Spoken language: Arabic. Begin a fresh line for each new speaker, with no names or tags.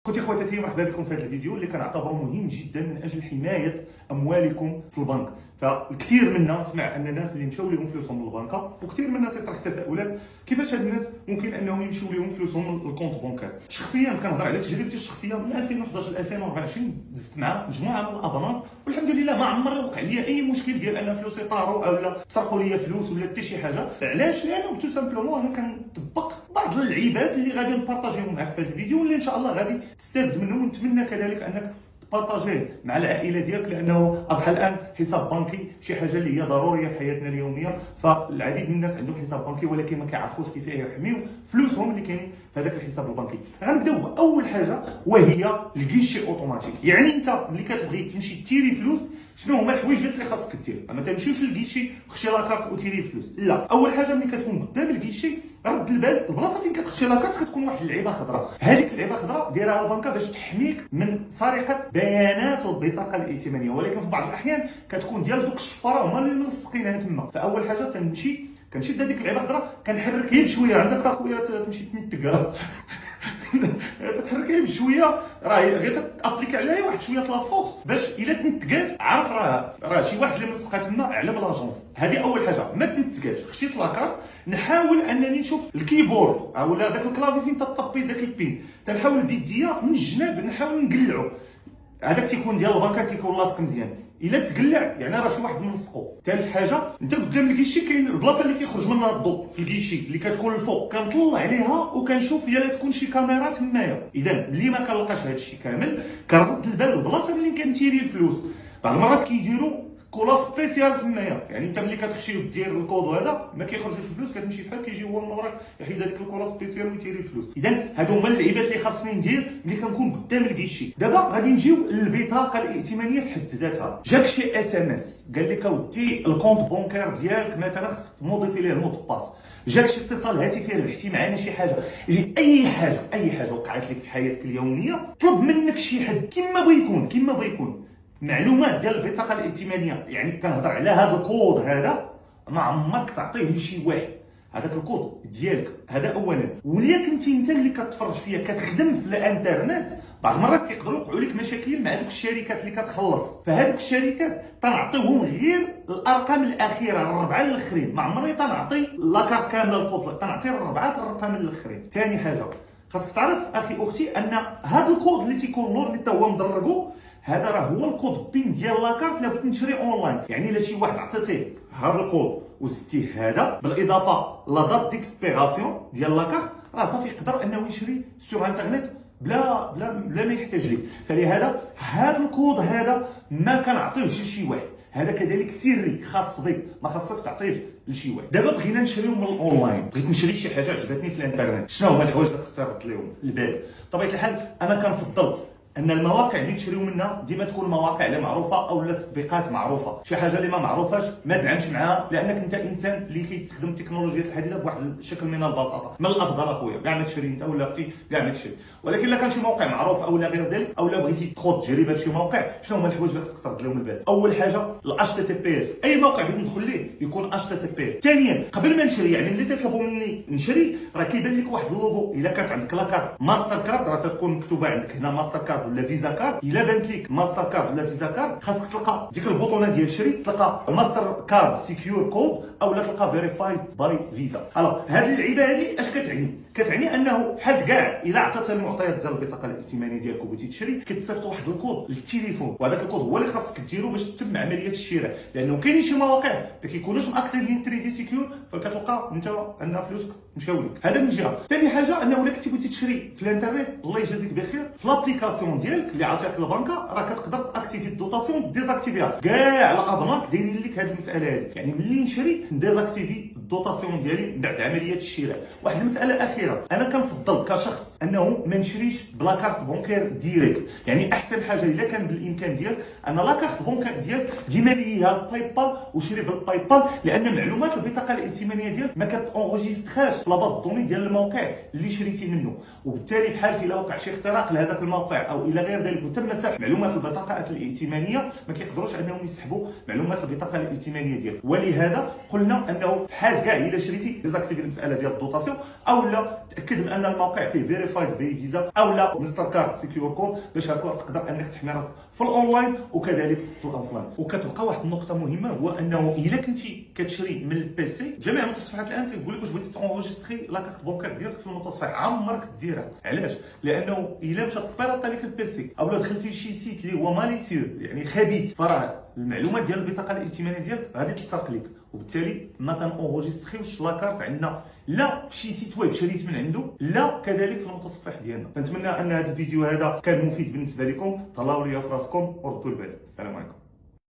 خوتي خواتاتي، مرحبا بكم في هذا الفيديو اللي كنعتبره مهم جدا من اجل حمايه اموالكم في البنك. فالكثير منا سمع ان الناس اللي مشاو لهم فلوسهم من البنكه، وكثير منا تيطرح تساؤلات كيفاش هاد الناس ممكن انهم يمشيو لهم فلوسهم من الكونت بونكار. شخصيا كنهضر على تجربتي الشخصيه من 2011 ل 2024 دزت مع مجموعه من الابنات، والحمد لله ما عمر وقع لي اي مشكل ديال ان فلوسي طاروا اولا سرقوا لي فلوس ولا حتى شي حاجه. علاش؟ لانه تو سامبلومون انا كنطبق بعض العباد اللي غادي نبارطاجيهم معك في هذا الفيديو، واللي ان شاء الله غادي تستافد منه، ونتمنى كذلك انك بارطاجيه مع العائله ديالك، لانه اضحى الان حساب بنكي شي حاجه اللي هي ضروريه في حياتنا اليوميه. فالعديد من الناس عندهم حساب بنكي ولكن ما كيعرفوش كيف يحميو فلوسهم اللي كاينين في هذاك الحساب البنكي. غنبداو باول حاجه وهي الكيشي اوتوماتيك. يعني انت ملي كتبغي تمشي تيري فلوس، شنو هما الحوايج اللي خاصك دير؟ ما تمشيوش للكيشي خشي لاكارت وتيري الفلوس، لا. اول حاجه ملي كتكون قدام الكيشي رد البال، البلاصه فين كتخشي لاكارت كتكون واحد اللعيبه خضراء. هذيك اللعيبه خضراء دايرها البنكه باش تحميك من سرقه بيانات البطاقه الائتمانيه، ولكن في بعض الاحيان كتكون ديال دوك الشفاره هما اللي ملصقينها تما. فاول حاجه كنشد هذيك اللعيبه خضراء كنحرك هي بشويه. عندك اخويا تمشي تنتقها تتحرك بشويه، راه غير تابليكي عليها واحد شويه لا فورس باش الا تنتقات عرف راه شي واحد اللي ملصقها تما على لاجونس. هذه اول حاجه، ما تنتقاش. خشيت لاكارت نحاول انني نشوف الكيبورد اولا داك الكلافي فين تطبي داك البين، تنحاول بيديا من الجناب نحاول نقلعو. هذاك تيكون ديال البنكه كيكون لاصق مزيان. الا تقلع يعني راه شي واحد ملصقو. ثالث حاجه، انت قدام الكيشي كاين البلاصه اللي كيخرج منها الضوء في الكيشي اللي كتكون الفوق، كنطلع عليها وكنشوف يا لا تكون شي كاميرا تمايا. اذا ملي ما كنلقاش هذا الشيء كامل كنرد البال البلاصه ملي كنتيري الفلوس. بعض المرات كيديروا كولا سبيسيال تمايا، يعني انت ملي كتخشي ودير الكود هذا ما كيخرجوش الفلوس، كتمشي فحال كيجي هو من وراك يحيد هذيك الكولا سبيسيال ويتيري الفلوس. اذا هادو هما اللعيبات اللي خاصني ندير ملي كنكون قدام الكيشي. دابا غادي نجيو للبطاقه الائتمانيه في حد ذاتها. جاك شي اس ام اس قال لك اودي الكونت بونكار ديالك مثلا خصك تموديفي ليه المود باس، جاك شي اتصال هاتفي ربحتي معنا شي حاجه، يجي اي حاجه وقعت لك في حياتك اليوميه، طلب منك شي حد كيما بغا يكون معلومات ديال البطاقه الائتمانيه. يعني كنهضر على هذا الكود هذا ما عمرك تعطيه لشي واحد. هذاك الكود ديالك هذا اولا. ولا كنتي انت اللي كتفرج فيا كتخدم في الانترنت، بعض المرات كيقدروا يوقعوا لك مشاكل مع دوك الشركات اللي كتخلص. فهذوك الشركات تنعطيهم غير الارقام الاخيره، الربعه الاخرين. ما عمري تنعطي لاكارت كامله الكود، تنعطي الربعه الارقام الاخرين. ثاني حاجه خاصك تعرف اخي اختي ان هذا الكود اللي تيكون لور اللي تا هو مدرجو، هذا راه هو الكود بين ديال لاكارت الا بغيت نشري اونلاين. يعني الا شي واحد عطيتيه هذا الكود وزدتيه هذا بالاضافه لا دات ديكسبيراسيون ديال لاكارت، راه صافي يقدر انه يشري سور انترنت بلا ما يحتاج ليه. فلهذا هذا الكود هذا ما كنعطيوش لشي واحد، هذا كذلك سري خاص بك، ما خاصك تعطيه لشي واحد. دابا بغينا نشريو من الاونلاين، بغيت نشري شي حاجه عجبتني في الانترنت، شنو هما الحوايج اللي خصني نرد لهم البال؟ بطبيعه الحال انا كنفضل ان المواقع اللي تشريو منها ديما تكون مواقع اللي معروفه او تطبيقات معروفه. شي حاجه اللي ما معروفاش ما تزعمش معاها، لانك انت انسان اللي كيستخدم التكنولوجيات الحديثه بواحد الشكل من البساطه. من الافضل اخويا كاع ما تشري انت ولا اختي كاع ما تشري. ولكن الا كان شي موقع معروف او غير ذلك، او بغيتي تخوض تجربه في شي موقع، شنو هما الحوايج اللي خصك ترد لهم البال؟ اول حاجه الاتش تي بي اس. اي موقع بغيت ندخل ليه يكون اتش تي بي اس. ثانيا قبل ما نشري، يعني ملي تطلبوا مني نشري، راه كيبان لك واحد اللوغو. الا كانت عندك لاكارت ماستر كارد راه تكون مكتوبه عندك هنا ماستر كارد ولا فيزا كارد. الا بانت لك ماستر كارد ولا فيزا كارد خاصك تلقى ديك البوطونه ديال شري، تلقى ماستر كارد سيكيور كود او تلقى فيريفايد باي فيزا. الوغ هذه اللعيبه هذه اش كتعني انه فحال كاع الا عطات المعطيات ديال البطاقه الائتمانيه ديالك وبغيتي تشري، كتصيفط واحد الكود للتليفون، وهذاك الكود هو اللي خاصك ديرو باش تتم عمليه الشراء. لانه كاينين شي مواقع ما كيكونوش ماكتيفين تريدي سيكيور، فكتلقى انت ان فلوسك مشاو لك. هذا من جهه. ثاني حاجه انه الا كنتي بغيتي تشري في الانترنت، الله يجازيك بخير، في لابليكاسيون ديالك اللي عطاك البنكه راه كتقدر تاكتيفي الدوطاسيون ديزاكتيفيها. كاع الابناك دايرين لك هذه المساله هذه، يعني ملي نشري نديزاكتيفي الدوطاسيون ديالي من بعد عمليه الشراء. واحد المساله اخيره، انا كنفضل كشخص انه ما نشريش بلا كارت بونكير ديريكت. يعني احسن حاجه الا كان بالامكان ديالك ان لا كارت بونكير ديالك ديما ليها باي بال وشري بالباي بال، لان معلومات البطاقه الائتمانيه ديالك ما كتونجستراش في لاباز دوني ديال الموقع اللي شريتي منه، وبالتالي في حالة الا وقع شي اختراق لهذاك الموقع او الى غير ذلك وتم مسح معلومات البطاقه الائتمانيه، ما كيقدروش انهم يسحبوا معلومات البطاقه الائتمانيه ديالك. ولهذا قلنا انه في حال كاع الا شريتي ديزاكتيفي المساله ديال الدوطاسيون، او لا تاكد من ان الموقع فيه فيريفايد بي فيزا او لا مستر كارد سيكيور كود، باش هكا تقدر انك تحمي راسك في الاونلاين وكذلك في الاوفلاين. وكتبقى واحد النقطه مهمه، هو انه الا كنتي كتشري من البيسي، جميع المتصفحات الان كيقول لك واش بغيتي تونجستري لا كارت بونكير ديالك في المتصفح، عمرك ديرها. علاش؟ لانه الا مشات تبيرط لك البيسي او دخلتي لشي سيت اللي هو ماليسيو يعني خبيث، فراه المعلومات ديال البطاقه الائتمانيه ديالك غادي تتسرق لك، وبالتالي ما كنونجستريوش لا كارت عندنا لا في شي سيت ويب شريت من عنده، لا كذلك في المتصفح ديالنا. كنتمنى ان هذا الفيديو هذا كان مفيد بالنسبه لكم. طلعوا لي في راسكم وردوا البال. السلام عليكم.